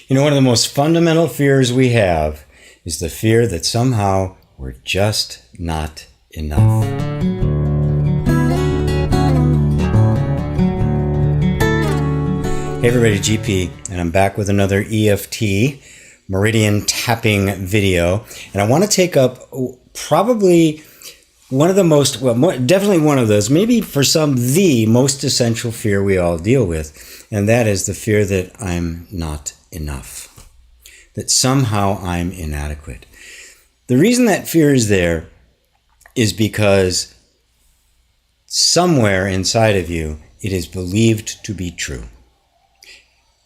You know, one of the most fundamental fears we have is the fear that somehow we're just not enough. Hey everybody, GP, and I'm back with another EFT, Meridian tapping video. And I want to take up probably one of the most, definitely one of those, maybe for some, the most essential fear we all deal with. And that is the fear that I'm not enough, that somehow I'm inadequate. The reason that fear is there is because somewhere inside of you, it is believed to be true.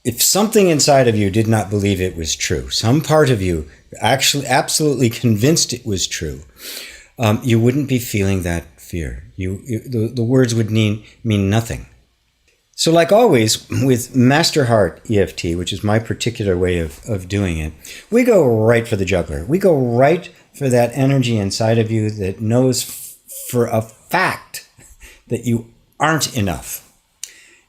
If something inside of you did not believe it was true, some part of you actually absolutely convinced it was true, you wouldn't be feeling that fear. The words would mean nothing. So like always, with Master Heart EFT, which is my particular way of doing it, we go right for the jugular. We go right for that energy inside of you that knows for a fact that you aren't enough.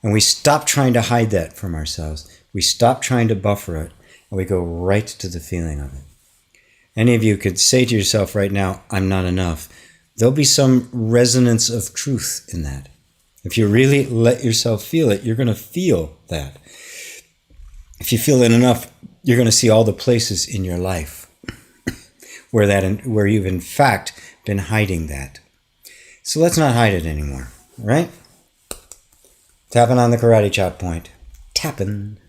And we stop trying to hide that from ourselves. We stop trying to buffer it, and we go right to the feeling of it. Any of you could say to yourself right now, I'm not enough. There'll be some resonance of truth in that. If you really let yourself feel it, you're going to feel that. If you feel it enough, you're going to see all the places in your life where you've in fact been hiding that. So let's not hide it anymore, all right? Tapping on the karate chop point. Tapping.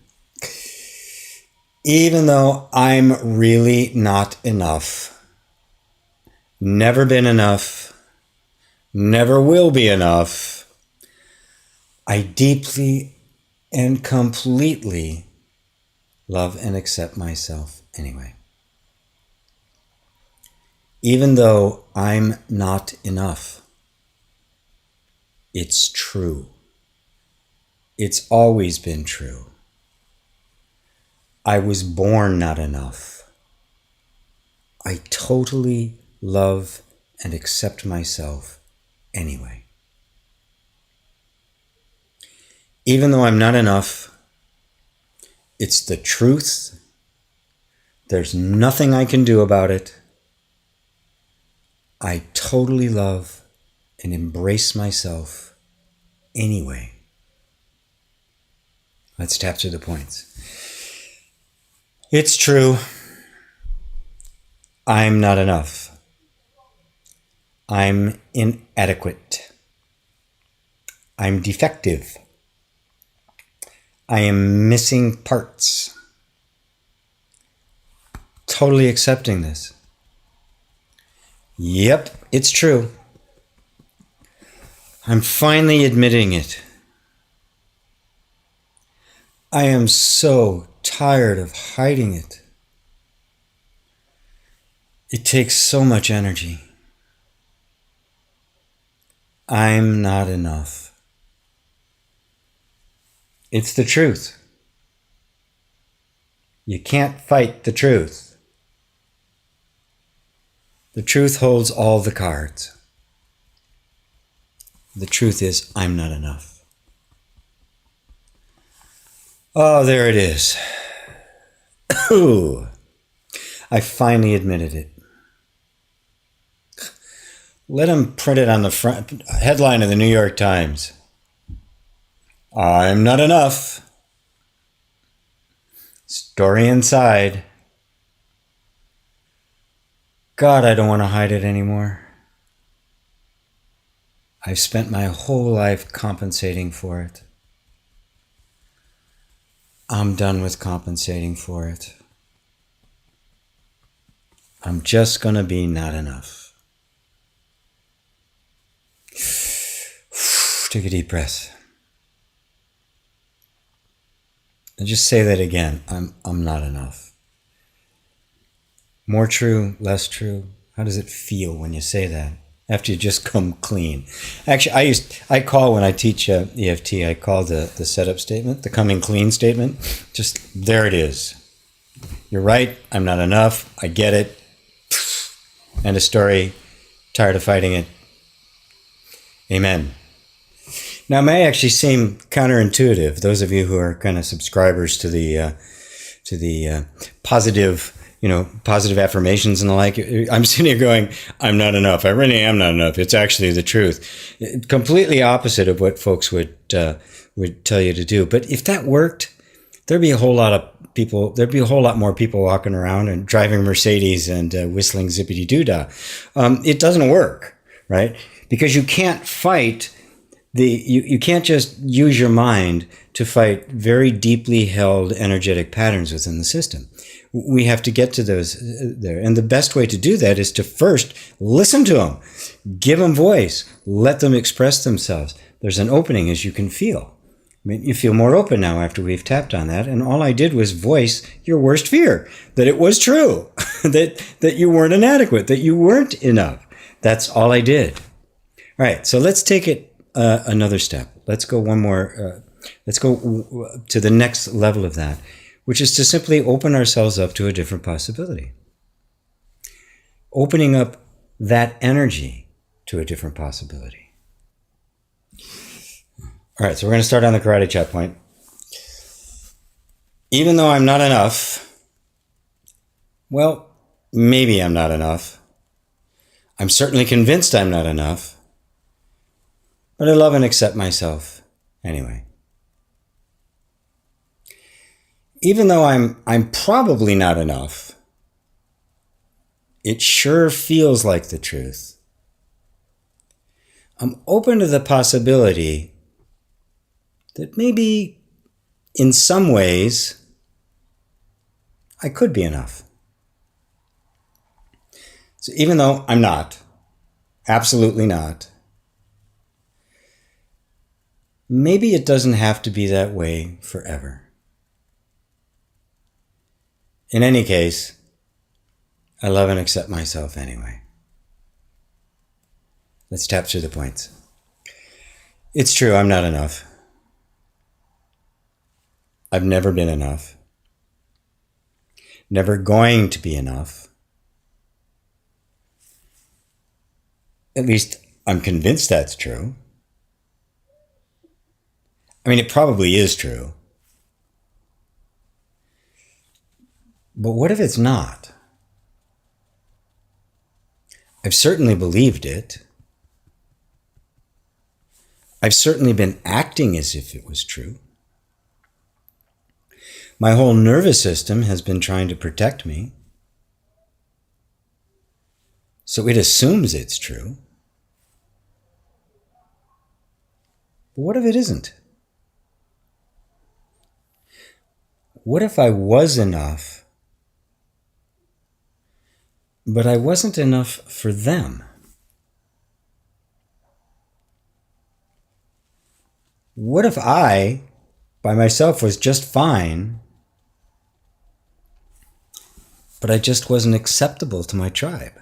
Even though I'm really not enough, never been enough, never will be enough, I deeply and completely love and accept myself anyway. Even though I'm not enough, it's true. It's always been true. I was born not enough. I totally love and accept myself anyway. Even though I'm not enough, it's the truth. There's nothing I can do about it. I totally love and embrace myself anyway. Let's tap through the points. It's true. I'm not enough. I'm inadequate. I'm defective. I am missing parts. Totally accepting this. Yep, it's true. I'm finally admitting it. I am so tired of hiding it. It takes so much energy. I'm not enough. It's the truth. You can't fight the truth. The truth holds all the cards. The truth is, I'm not enough. Oh, there it is. Ooh, I finally admitted it. Let him print it on the front headline of the New York Times. I'm not enough. Story inside. God, I don't want to hide it anymore. I've spent my whole life compensating for it. I'm done with compensating for it. I'm just going to be not enough. Take a deep breath. And just say that again. I'm not enough. More true, less true. How does it feel when you say that? After you just come clean. Actually, I call when I teach EFT, I call the setup statement, the coming clean statement. Just there it is. You're right. I'm not enough. I get it. End of story. Tired of fighting it. Amen. Now, it may actually seem counterintuitive. Those of you who are kind of subscribers to the positive, positive affirmations and the like. I'm sitting here going, I'm not enough. I really am not enough. It's actually the truth. Completely opposite of what folks would tell you to do. But if that worked, there'd be a whole lot more people walking around and driving Mercedes and whistling zippity-doo-dah. It doesn't work, right? Because you can't fight you can't just use your mind to fight very deeply held energetic patterns within the system. We have to get to those there. And the best way to do that is to first listen to them, give them voice, let them express themselves. There's an opening, as you can feel. I mean, you feel more open now after we've tapped on that. And all I did was voice your worst fear, that it was true, that you weren't inadequate, that you weren't enough. That's all I did. All right, so let's take it another step. Let's go one more. Let's go to the next level of that, which is to simply open ourselves up to a different possibility. Opening up that energy to a different possibility. All right, so we're going to start on the karate chop point. Even though I'm not enough, well, maybe I'm not enough. I'm certainly convinced I'm not enough. But I love and accept myself anyway. Even though I'm probably not enough, it sure feels like the truth. I'm open to the possibility that maybe in some ways I could be enough. So even though I'm not, absolutely not, maybe it doesn't have to be that way forever. In any case, I love and accept myself anyway. Let's tap through the points. It's true, I'm not enough. I've never been enough. Never going to be enough. At least I'm convinced that's true. I mean, it probably is true. But what if it's not? I've certainly believed it. I've certainly been acting as if it was true. My whole nervous system has been trying to protect me. So it assumes it's true. But what if it isn't? What if I was enough, but I wasn't enough for them? What if I, by myself, was just fine, but I just wasn't acceptable to my tribe?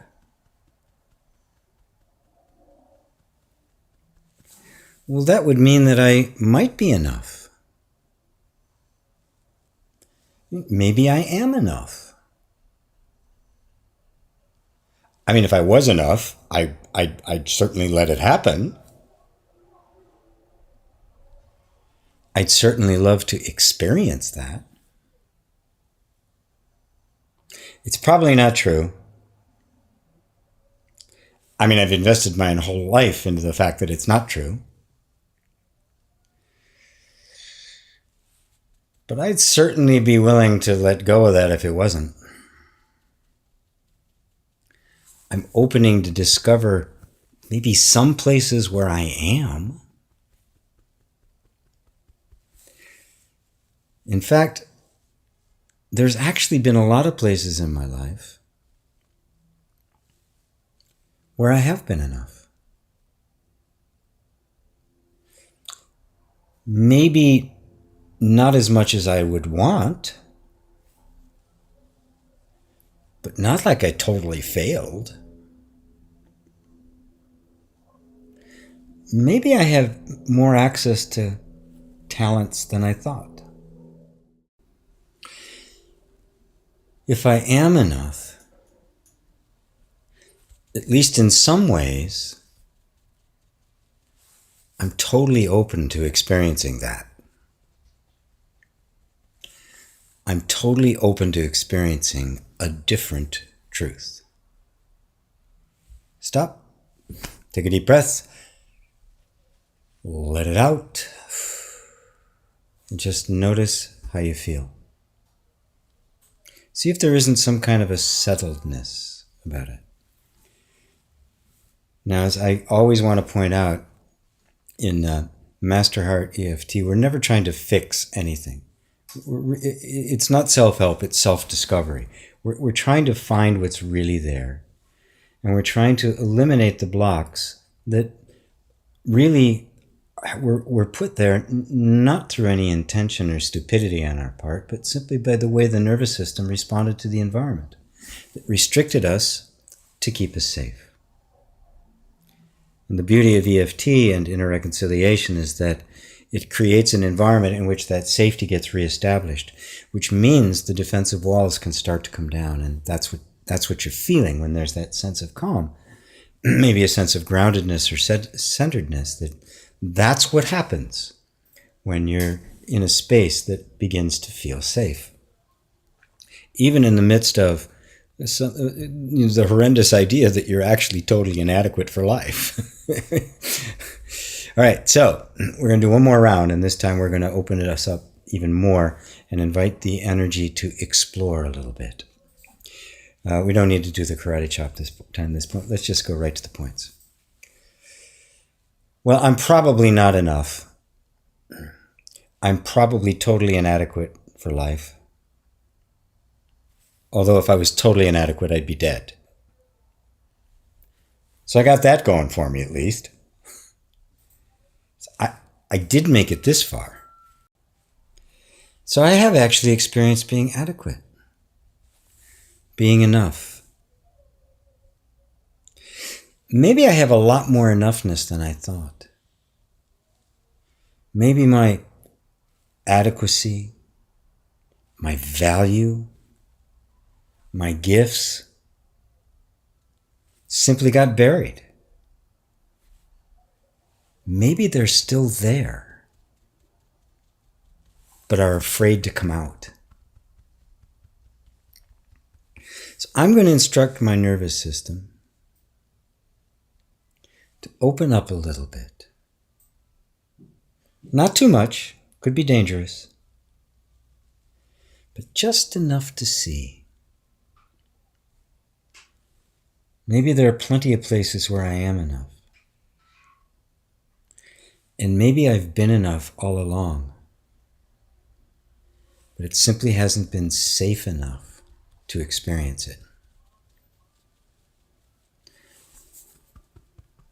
Well, that would mean that I might be enough. Maybe I am enough. I mean, if I was enough, I'd certainly let it happen. I'd certainly love to experience that. It's probably not true. I mean, I've invested my whole life into the fact that it's not true. But I'd certainly be willing to let go of that if it wasn't. I'm opening to discover maybe some places where I am. In fact, there's actually been a lot of places in my life where I have been enough. Maybe not as much as I would want, but not like I totally failed. Maybe I have more access to talents than I thought. If I am enough, at least in some ways, I'm totally open to experiencing that. I'm totally open to experiencing a different truth. Stop. Take a deep breath. Let it out. And just notice how you feel. See if there isn't some kind of a settledness about it. Now, as I always want to point out, in Master Heart EFT, we're never trying to fix anything. It's not self-help, it's self-discovery. We're trying to find what's really there. And we're trying to eliminate the blocks that really were put there not through any intention or stupidity on our part, but simply by the way the nervous system responded to the environment. It restricted us to keep us safe. And the beauty of EFT and inner reconciliation is that it creates an environment in which that safety gets reestablished, which means the defensive walls can start to come down. And that's what you're feeling when there's that sense of calm, maybe a sense of groundedness or centeredness. That's what happens when you're in a space that begins to feel safe. Even in the midst of the horrendous idea that you're actually totally inadequate for life. All right, so we're going to do one more round, and this time we're going to open us up even more and invite the energy to explore a little bit. We don't need to do the karate chop this time. Let's just go right to the points. Well, I'm probably not enough. I'm probably totally inadequate for life. Although if I was totally inadequate, I'd be dead. So I got that going for me, at least. I did make it this far. So I have actually experienced being adequate. Being enough. Maybe I have a lot more enoughness than I thought. Maybe my adequacy, my value, my gifts simply got buried. Maybe they're still there, but are afraid to come out. So I'm going to instruct my nervous system to open up a little bit. Not too much, could be dangerous, but just enough to see. Maybe there are plenty of places where I am enough. And maybe I've been enough all along, but it simply hasn't been safe enough to experience it.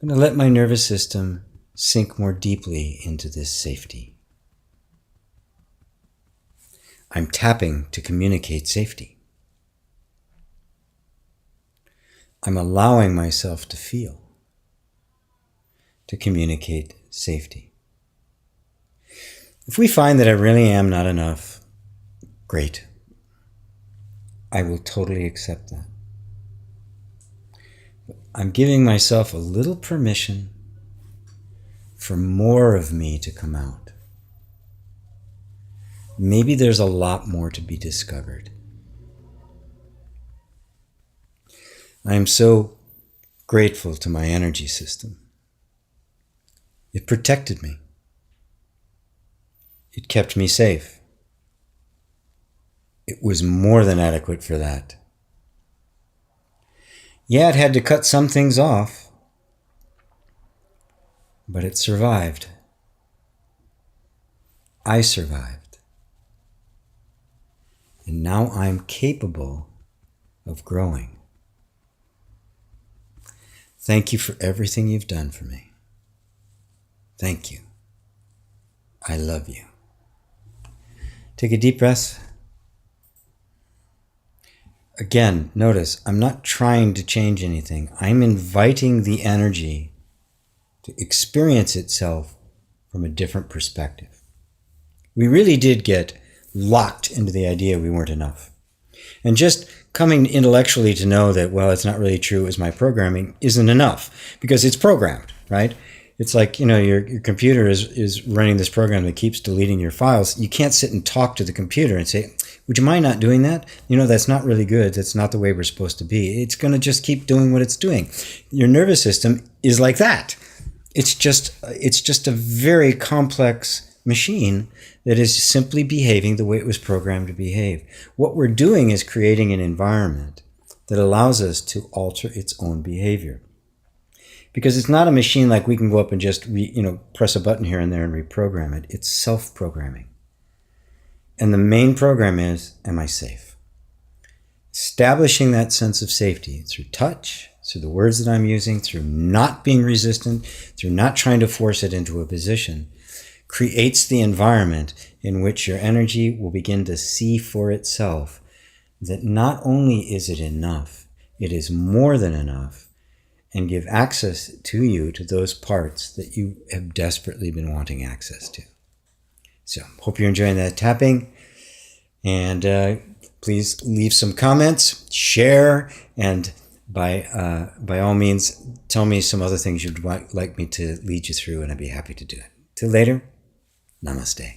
I'm going to let my nervous system sink more deeply into this safety. I'm tapping to communicate safety. I'm allowing myself to feel, to communicate safety. If we find that I really am not enough, great. I will totally accept that. But I'm giving myself a little permission for more of me to come out. Maybe there's a lot more to be discovered. I am so grateful to my energy system. It protected me. It kept me safe. It was more than adequate for that. Yeah, it had to cut some things off, but it survived. I survived. And now I'm capable of growing. Thank you for everything you've done for me. Thank you. I love you. Take a deep breath. Again, notice, I'm not trying to change anything. I'm inviting the energy to experience itself from a different perspective. We really did get locked into the idea we weren't enough. And just coming intellectually to know that, well, it's not really true, it was my programming, isn't enough, because it's programmed, right? It's like, your computer is running this program that keeps deleting your files. You can't sit and talk to the computer and say, would you mind not doing that? That's not really good. That's not the way we're supposed to be. It's going to just keep doing what it's doing. Your nervous system is like that. It's just a very complex machine that is simply behaving the way it was programmed to behave. What we're doing is creating an environment that allows us to alter its own behavior. Because it's not a machine like we can go up and just press a button here and there and reprogram it. It's self-programming. And the main program is, am I safe? Establishing that sense of safety through touch, through the words that I'm using, through not being resistant, through not trying to force it into a position, creates the environment in which your energy will begin to see for itself that not only is it enough, it is more than enough, and give access to you to those parts that you have desperately been wanting access to. So, hope you're enjoying that tapping, and please leave some comments, share, and by all means, tell me some other things you'd like me to lead you through, and I'd be happy to do it. Till later, namaste.